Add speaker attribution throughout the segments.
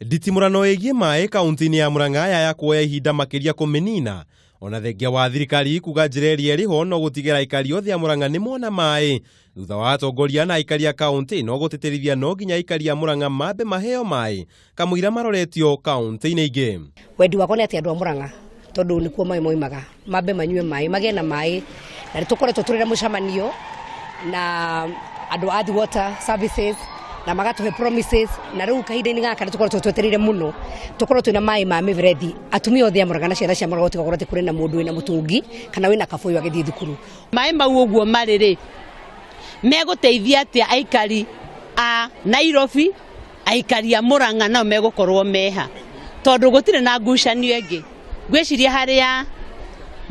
Speaker 1: Nditimurano igie mai kaunti-ini ya Murang'a ya kuoya ihinda makiria kuminina ona thengia wa thirikari kuga njira iria iriho no gutigera aikari othe a Murang'a ni mona mai thutha wa atongoria na aikari a kaunti no gutitirithia no nginya aikari a Murang'a mambe maheo mai kamuira maroretio kaunti-ini ingi.
Speaker 2: Wendi wakwa ni ati andu a Murang'a tondu nikuo mai moimaga mambe manyue mai mage na mai na tukoretwo turira mucamanio na andu a water services na magatuhe promises na riu kahinda-ini gaka nitukoretwo twetereire muno tukorwo twina mai ma miverethi atumia othe a Murang'a na ciana cia Murang'a gutigakorwo ati kuri na mundu wina mutungi kana wina kaboyo agithii thukuru.
Speaker 3: Mai mau uguo mariri meguteithia atia aikari a Nairobi aikari a Murang'a nao megukorwo meha tondu gutire na ngucanio ingi gwiciria haria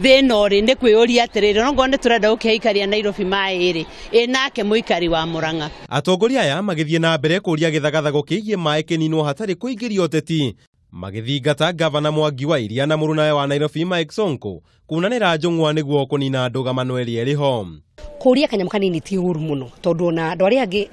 Speaker 3: thina uri ni kwiyuria atiriri no ngone turenda ukihikari a Nairobi mai iri nake muikari wa Murang'a.
Speaker 1: Atongoria aya magithie na mbere kuria githagathago kiigie mai kininwo hatari kuingiria uteti magithingata gavana Mwangi wa Iria na murunawe wa Nairobi Mike Sonko kunanira njung'wa niguo kunina ndugamano iria iriho.
Speaker 2: Kuria kanyam kanini ti uru muno tondu na andu aria angi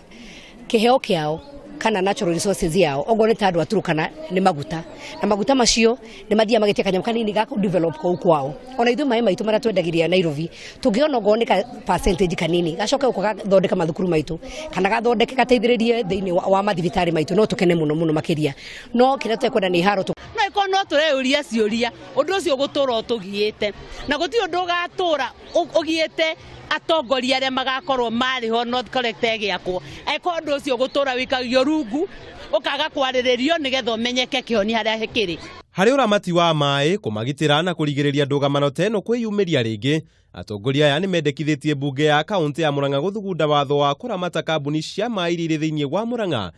Speaker 2: kiheo kiao kana natural resources yao ogone ta andu aturukana ni maguta na maguta macio ni mathia magitia kanyam kanini ga develop kou kwao ona ithu mai maitu mara twendagiria Nairobi tungiona ogone ka percentage kanini gacoke uko gathondeka mathukuru maitu kana gathondeke gateithiririe thiini wa mathibitari maitu no tukene muno muno makiria no kira twekwenda ni haro tu
Speaker 3: no iko no tureuria ciuria undu ucio gutura utugiite na guti undu gatura ugiite atongoria aria magakorwo mariho North Collector giakwo eko ndu ucio gutura wikagio rungu ukaga kwariririo nigetha umenyeke kihoni haria hikiri.
Speaker 1: Hari uramati wa mai kumagitira na kurigiriria ndugamano teno kwiyumiria ringi atongoria aya ni mendekithitie bunge ya kaunti ya Murang'a guthugunda watho wa kuramata kambuni cia mai iri thiini wa Murang'a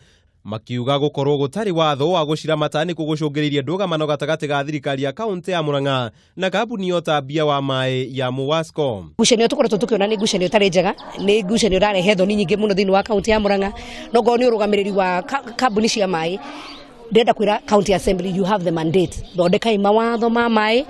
Speaker 1: makiuga gukorwo gutari watho wa guciramata ni kugucungiriria ndugamano gatagati ga thirikari ya kaunti ya Murang'a na kambuni ya utambia wa mai ya Muwasco.
Speaker 2: Ngucanio tukoretwo tukiona ni ngucanio tari njega ni ngucanio rarehe thoni nyingi muno thiini wa kaunti ya Murang'a no ngo ni urugamiriri wa kambuni cia mai ndenda kwira county assembly you have the mandate thondekai mawatho ma mai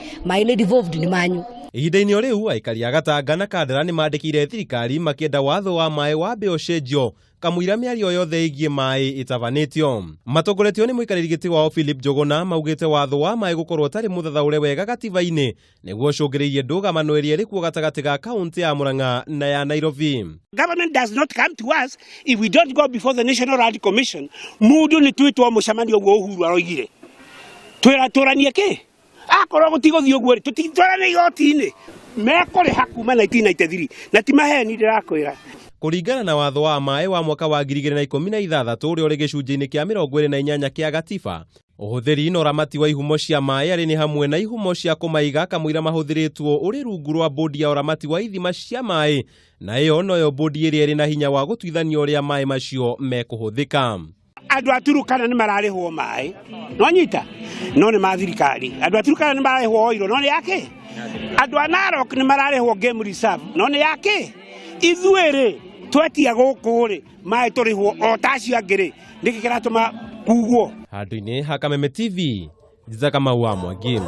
Speaker 2: ni devolved ni manyu.
Speaker 1: Ihinda-ini riu aikari a Gatanga na Kandara ni mandikire thirikari makienda watho wa mai wambe ucenjio kamuira miario yothe igie mai itavanitio. Matongoretio ni muikariri giti wao Philip Njuguna maugite watho wa mai gukorwo tari muthathaure wega gatiba-ini niguo cungiriirie ndugamano iria rikuo gatagati ga kaunti ya Murang'a na ya Nairobi.
Speaker 4: Government does not come to us if we don't go before the National Land Commission. Mundu ni twitwo mucamanio guo Uhuru aroigire twiraturanie ki akorwo gutigothio guo tutitwarane igoti-ini mekuriha kuma 1993 na ti maheni ndirakwira.
Speaker 1: Kuringana na watho wa mai wa mwaka wa 2016 uria uri gicunjĩ-inĩ kĩa 28 kĩa gatiba uhuthiri na uramati wa ihumo cia mai ari ni hamwe na ihumo cia kumaiga kamuira mahuthiritwo uri rungu rwa bodi ya uramati wa ithima cia mai na iyo noyo bodi iria iri na hinya wa gutuithania uria mai macio mekuhuthika.
Speaker 4: Andu aturukana ni mararihwo mai no nyita no ni ma thirikari andu aturukana ni mararihwo oiro no ni yake andu a Narok ni mararihwo game reserve no ni yake ithuiri twetia guku ri mai turihwo o tacio angiri ndiki kiratuma kugwo.
Speaker 1: Handu-ini ha Kameme TV Njiza Kamau wa Mwangi.